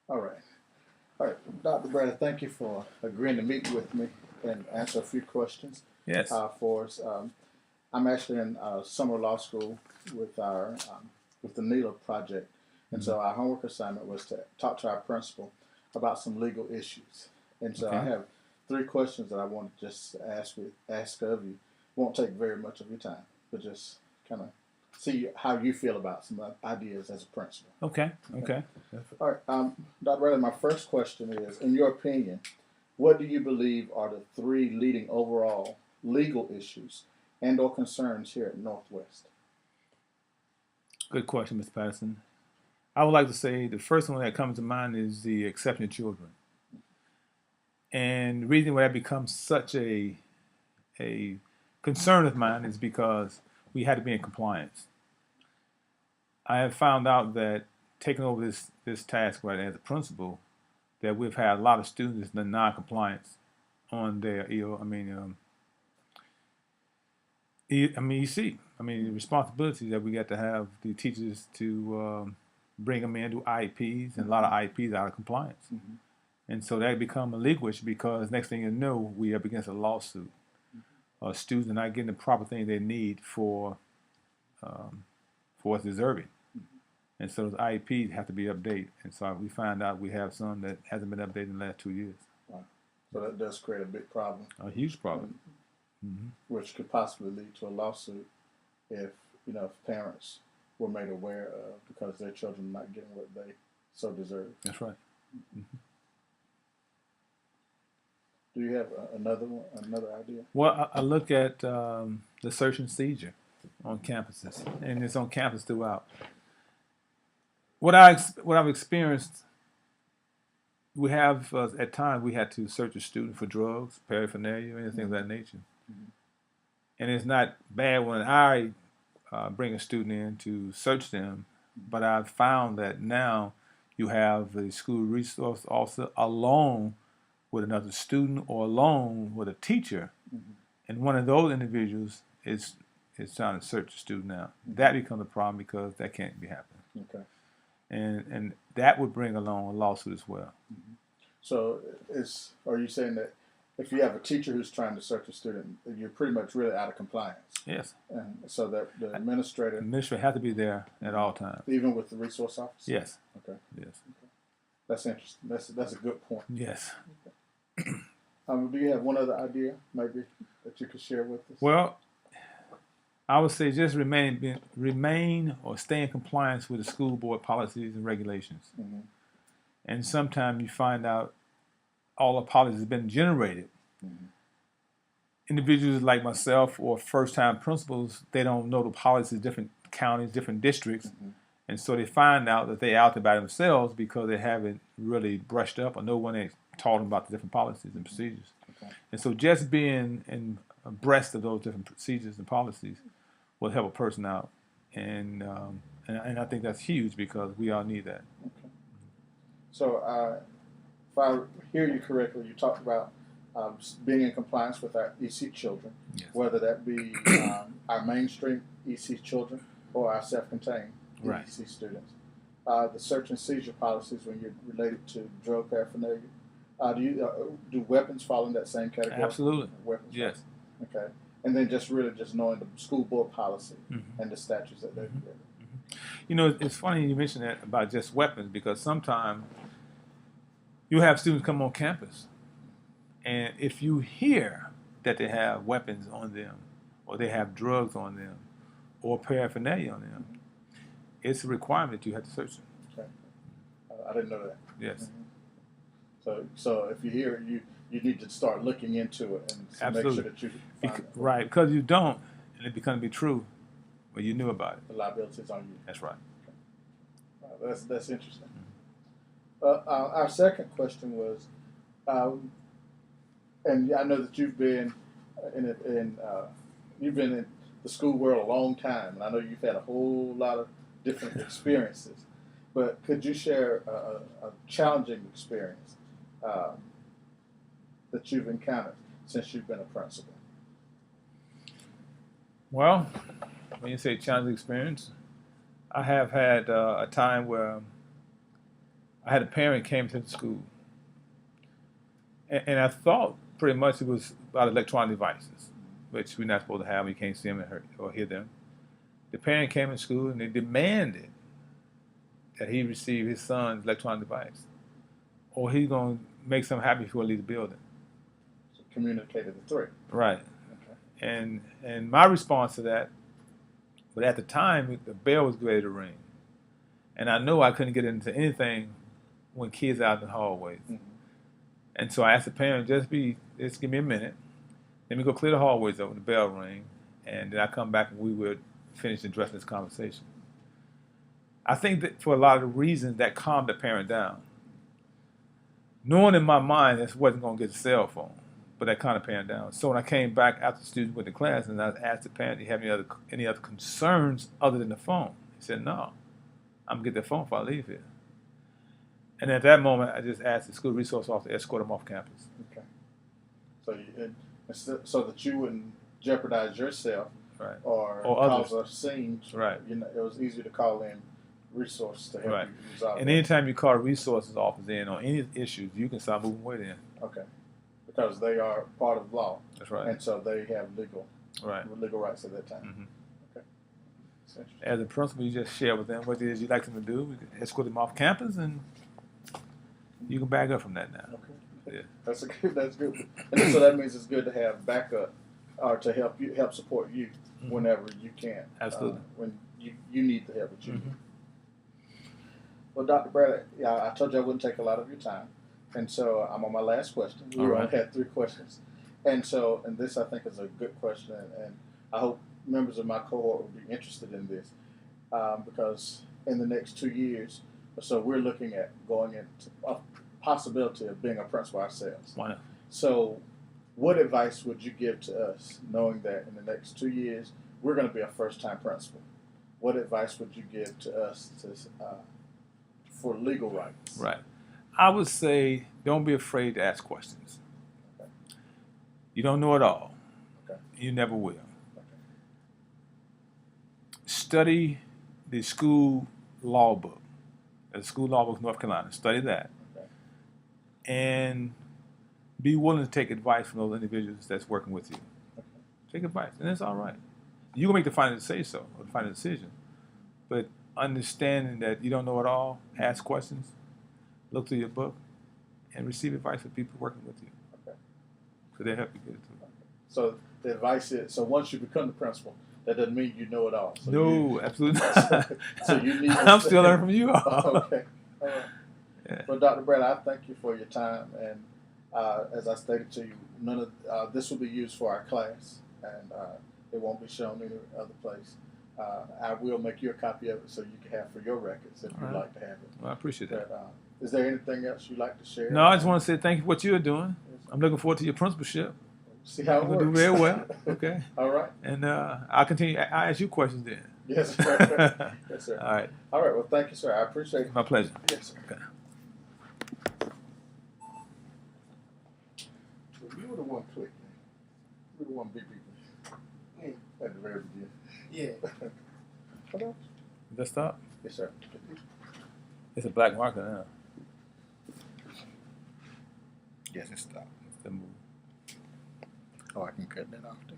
All right. All right. Dr. Bradley, thank you for agreeing to meet with me and answer a few questions Yes. for us. I'm actually in summer law school with the NELA project. And Hmm. so our homework assignment was to talk to our principal about some legal issues. And so I Okay. have three questions that I want to just ask of you. Won't take very much of your time, but just kind of see how you feel about some ideas as a principal. Okay. Okay. Okay. All right, Dr. Riley, my first question is, in your opinion, what do you believe are the three leading overall legal issues and or concerns here at Northwest? Good question, Mr. Patterson. I would like to say the first one that comes to mind is the exception of children. And the reason why that becomes such a concern of mine is because we had to be in compliance. I have found out that taking over this task right as a principal, that we've had a lot of students in non-compliance on their you see, the responsibilities that we got to have the teachers to bring them in, do IEPs, and a lot of IEPs out of compliance. Mm-hmm. And so that become a legal issue because next thing you know, we are up against a lawsuit. Students are not getting the proper thing they need um, for what's deserving. And so those IEPs have to be updated. And so we find out we have some that hasn't been updated in the last 2 years. Wow. So that does create a big problem, A huge problem. Mm-hmm. which could possibly lead to a lawsuit if if parents were made aware of because their children are not getting what they so deserve. That's right. Mm-hmm. Do you have another one, another idea? Well, I look at the search and seizure on campuses, and it's on campus throughout. What I've experienced, we have at times we had to search a student for drugs, paraphernalia, anything of that nature, Mm-hmm. and it's not bad when I bring a student in to search them, but I've found that now you have the school resource officer alone with another student or alone with a teacher, Mm-hmm. and one of those individuals is trying to search the student out. Mm-hmm. That becomes a problem because that can't be happening, Okay. and that would bring along a lawsuit as well. Mm-hmm. So, are you saying that if you have a teacher who's trying to search a student, you're pretty much really out of compliance? Yes, And so that the the administrator, administrator has to be there at all times. even with the resource officer? Yes, Okay. yes, That's interesting. That's a good point. yes. Do you have one other idea, maybe, that you could share with us? Well, I would say just remain or stay in compliance with the school board policies and regulations. Mm-hmm. And sometimes you find out all the policies have been generated. Mm-hmm. Individuals like myself or first-time principals, they don't know the policies, different counties, different districts, Mm-hmm. and so they find out that they're out there by themselves because they haven't really brushed up or no one has taught them about the different policies and procedures. Okay. And so just being in abreast of those different procedures and policies will help a person out, and I think that's huge because we all need that. Okay. So, if I hear you correctly, you talked about being in compliance with our EC children, Yes. whether that be our mainstream EC children or our self-contained Right. EC students. The search and seizure policies when you're related to drug paraphernalia. Do weapons fall in that same category? Absolutely. Weapons. Yes. Okay. And then just knowing the school board policy Mm-hmm. and the statutes that they've Mm-hmm. created. You know, it's funny you mentioned that about just weapons because sometimes you have students come on campus, and if you hear that they have weapons on them, or they have drugs on them, or paraphernalia on them, it's a requirement that you have to search them. Okay. I didn't know that. Yes, Mm-hmm. So if you hear it, you need to start looking into it and make absolutely. sure that you find it. Right, because you don't, and it becomes to be true, well, you knew about it. The liability is on you. That's right. That's interesting. Our second question was, and I know that you've been you've been in the school world a long time, and I know you've had a whole lot of different experiences. But could you share a challenging experience that you've encountered since you've been a principal? Well, when you say challenging experience, I have had a time where I had a parent came to the school, and I thought pretty much it was about electronic devices, which we're not supposed to have. We can't see them or hear them. The parent came to school and they demanded that he receive his son's electronic device, or he's going to make something happen before he leaves the building. So communicated the threat. Right. Okay. And my response to that, but at the time the bell was ready to ring, and I knew I couldn't get into anything when kids out in the hallways. Mm-hmm. And so I asked the parent, just give me a minute. Let me go clear the hallways up when the bell ring, and then I come back and we would finish addressing this conversation. I think that for a lot of reasons that calmed the parent down. Knowing in my mind that wasn't going to get a cell phone, but that calmed the parent down. So when I came back after the students went to class and I asked the parent, do you have any other concerns other than the phone? He said, no, I'm going to get the phone before I leave here. And at that moment, I just asked the school resource officer to escort him off campus. Okay. So that you wouldn't jeopardize yourself, right, or others. cause a scene. Right. You know, it was easier to call in resources to help Right. you resolve. And that. anytime you call the resources office in on any issues, you can start moving with in. Okay. Because they are part of law. That's right. And so they have legal rights at that time. Mm-hmm. Okay. That's interesting. As a principal, you just share with them what it is you'd like them to do. We can escort them off campus, and you can back up from that now. Okay. Yeah. That's good. And so that means it's good to have backup, or to help support you whenever you can. Absolutely. When you need the help that you need. Mm-hmm. Well, Dr. Bradley, I told you I wouldn't take a lot of your time, and so I'm on my last question. We All right. only had 3 questions, and this I think is a good question, and I hope members of my cohort will be interested in this, because in the next 2 years or so, we're looking at going into a possibility of being a principal ourselves. Why not? So, what advice would you give to us, knowing that in the next 2 years we're going to be a first-time principal? What advice would you give to us for legal rights? Right. I would say don't be afraid to ask questions. Okay. You don't know it all. Okay. You never will. Okay. Study the school law book. The school law book of North Carolina. Study that. Okay. And be willing to take advice from those individuals that's working with you. Okay. Take advice, and it's all right. You're going to make the final say so, or the final decision. But understanding that you don't know it all, ask questions, look through your book, and receive advice from people working with you. Okay. So they help you get it too. Okay. So the advice is, so once you become the principal, that doesn't mean you know it all. So No, absolutely not. So you need to I'm still learning from you all. Okay. All right. Yeah. Well, Dr. Bradley, I thank you for your time, and as I stated to you, none of this will be used for our class, and it won't be shown any other place. I will make you a copy of it so you can have for your records if you'd right. like to have it. Well, I appreciate that. But, is there anything else you'd like to share? No, I just want to say thank you for what you're doing. I'm looking forward to your principalship. See how it You're works. going to do very well. Okay. All right. And I'll continue. I'll ask you questions then. Yes, sir. Yes, sir. All right. All right. Well, thank you, sir. I appreciate it. My pleasure. Yes, sir. Okay. Well, you were the one clicking. You were the one beep beeping. At the very beginning. Yeah. Hello? Did that stop? Yes, sir. It's a black marker now. Yes, it stopped. It's the move. Oh, I can cut that off then.